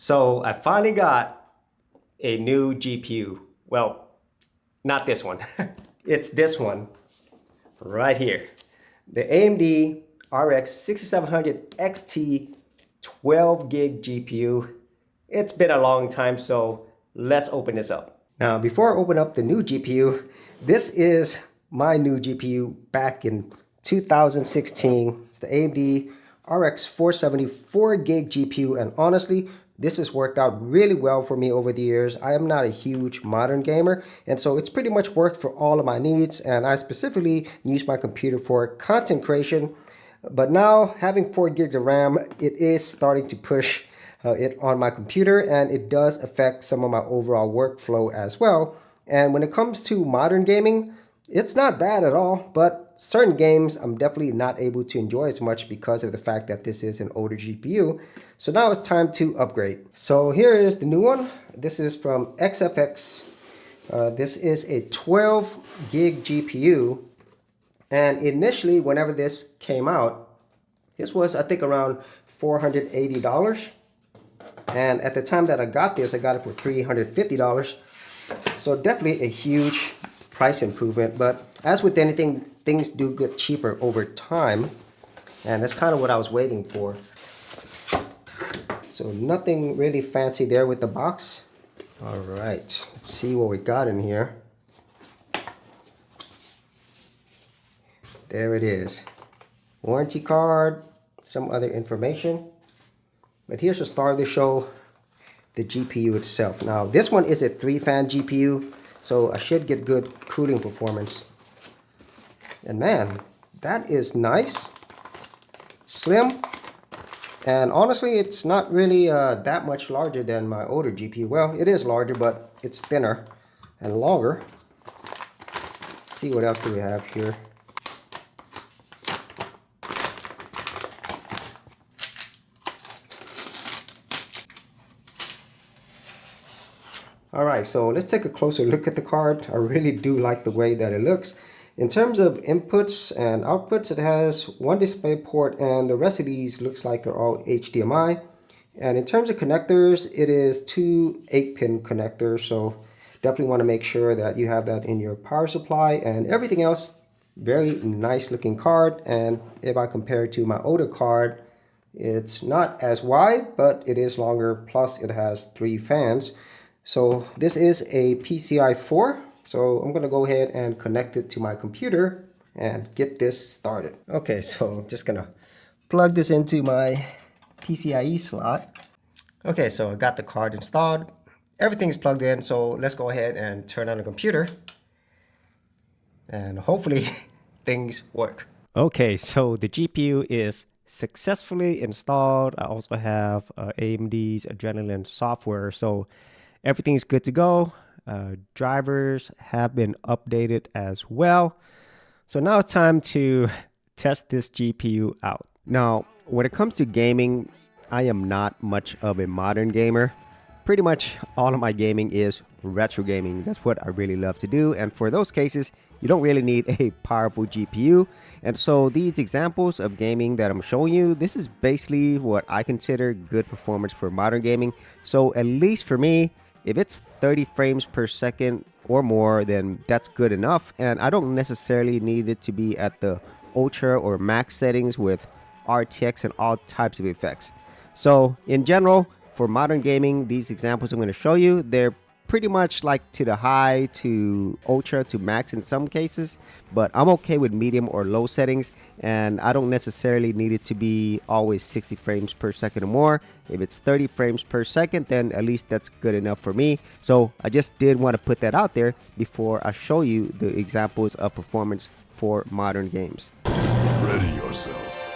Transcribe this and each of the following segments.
So I finally got a new GPU. Well, not this one. It's this one right here. The AMD RX 6700 XT 12 gig GPU. It's been a long time, so let's open this up. Now, before I open up the new GPU, this is my new GPU back in 2016. It's the AMD RX 474 gig GPU, and honestly, this has worked out really well for me over the years. I am not a huge modern gamer, and so it's pretty much worked for all of my needs, and I specifically use my computer for content creation. But now, having 4 gigs of RAM, it is starting to push it on my computer, and it does affect some of my overall workflow as well. And when it comes to modern gaming, it's not bad at all, but certain games I'm definitely not able to enjoy as much because of the fact that this is an older GPU. So now it's time to upgrade. So here is the new one. This is from XFX. This is a 12 gig GPU. And initially, whenever this came out, this was, I think, around $480. And at the time that I got this, I got it for $350. So definitely a huge price improvement. But as with anything, things do get cheaper over time. And that's kind of what I was waiting for. So nothing really fancy there with the box. All right, let's see what we got in here. There it is. Warranty card, some other information. But here's the star of the show, the GPU itself. Now, this one is a 3-fan GPU, so I should get good cooling performance. And man, that is nice, slim, and honestly, it's not really that much larger than my older GPU. Well, it is larger, but it's thinner and longer. Let's see what else do we have here. Alright, so let's take a closer look at the card. I really do like the way that it looks. In terms of inputs and outputs, it has one display port, and the rest of these looks like they're all HDMI. And in terms of connectors, it is 2 8-pin connectors, so definitely want to make sure that you have that in your power supply. And everything else, very nice looking card. And if I compare it to my older card, it's not as wide, but it is longer, plus it has 3 fans. So this is a PCI 4. So I'm going to go ahead and connect it to my computer and get this started. Okay, so I'm just going to plug this into my PCIe slot. Okay, so I got the card installed. Everything's plugged in, so let's go ahead and turn on the computer. And hopefully things work. Okay, so the GPU is successfully installed. I also have AMD's Adrenaline software, so everything's good to go. Drivers have been updated as well. So now it's time to test this GPU out. Now, when it comes to gaming, I am not much of a modern gamer. Pretty much all of my gaming is retro gaming. That's what I really love to do. And for those cases, you don't really need a powerful GPU. And so these examples of gaming that I'm showing you, this is basically what I consider good performance for modern gaming. So at least for me, if it's 30 frames per second or more, then that's good enough. And I don't necessarily need it to be at the ultra or max settings with RTX and all types of effects. So in general, for modern gaming, these examples I'm going to show you, they're pretty much like to the high to ultra to max in some cases, but I'm okay with medium or low settings, and I don't necessarily need it to be always 60 frames per second or more. If it's 30 frames per second, then at least that's good enough for me. So I just did want to put that out there before I show you the examples of performance for modern games. Ready yourself.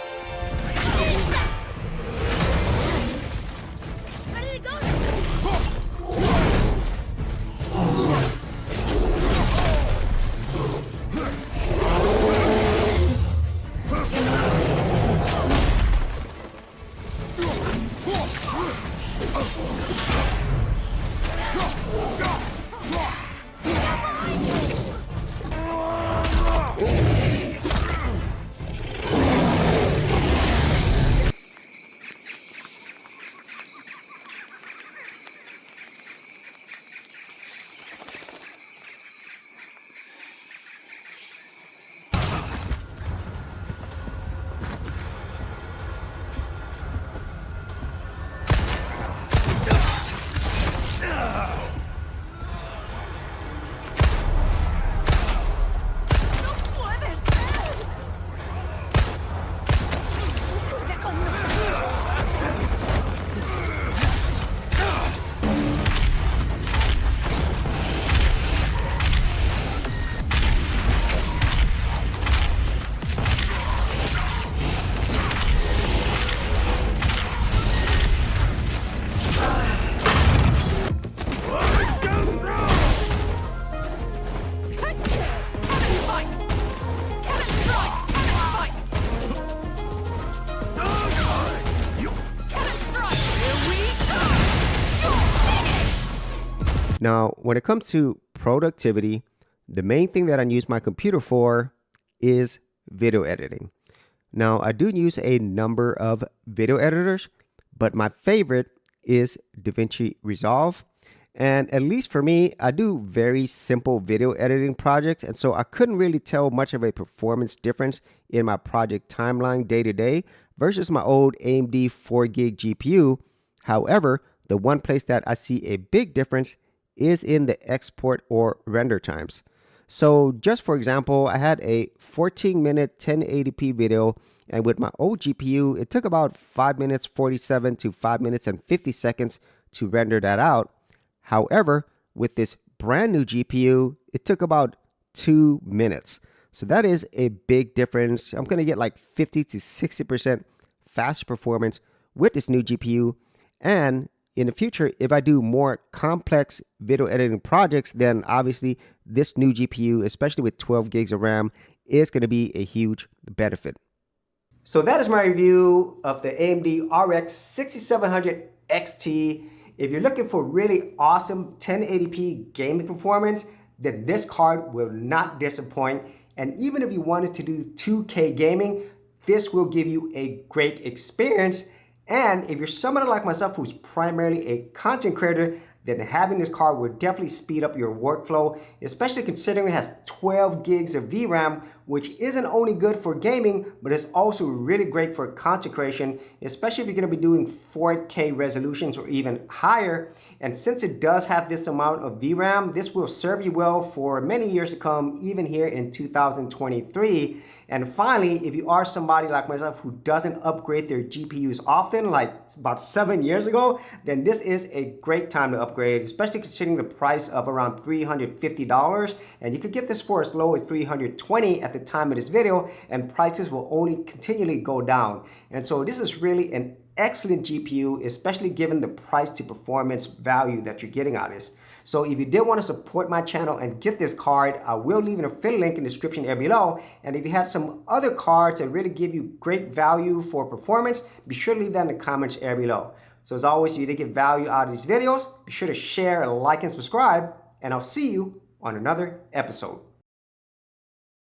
Now, when it comes to productivity, the main thing that I use my computer for is video editing. Now, I do use a number of video editors, but my favorite is DaVinci Resolve. And at least for me, I do very simple video editing projects, and so I couldn't really tell much of a performance difference in my project timeline day to day versus my old AMD 4 gig GPU. However, the one place that I see a big difference is in the export or render times. So just for example, I had a 14-minute 1080p video, and with my old GPU, it took about 5 minutes 47 to 5 minutes and 50 seconds to render that out. However, with this brand new GPU, it took about 2 minutes. So that is a big difference. I'm going to get like 50 to 60% faster performance with this new GPU. And in the future, if I do more complex video editing projects, then obviously this new GPU, especially with 12 gigs of RAM, is going to be a huge benefit. So that is my review of the AMD RX 6700 XT. If you're looking for really awesome 1080p gaming performance, then this card will not disappoint. And even if you wanted to do 2K gaming, this will give you a great experience. And if you're someone like myself who's primarily a content creator, then having this card will definitely speed up your workflow, especially considering it has 12 gigs of VRAM, which isn't only good for gaming, but it's also really great for content creation, especially if you're going to be doing 4K resolutions or even higher. And since it does have this amount of VRAM, this will serve you well for many years to come, even here in 2023. And finally, if you are somebody like myself who doesn't upgrade their GPUs often, like about 7 years ago, then this is a great time to upgrade, especially considering the price of around $350. And you could get this for as low as $320 at the time of this video, and prices will only continually go down. And so this is really an excellent GPU, especially given the price to performance value that you're getting out of this. So if you did want to support my channel and get this card, I will leave an affiliate link in the description area below. And if you have some other cards that really give you great value for performance, be sure to leave that in the comments area below. So as always, if you did get value out of these videos, be sure to share, like, and subscribe, and I'll see you on another episode.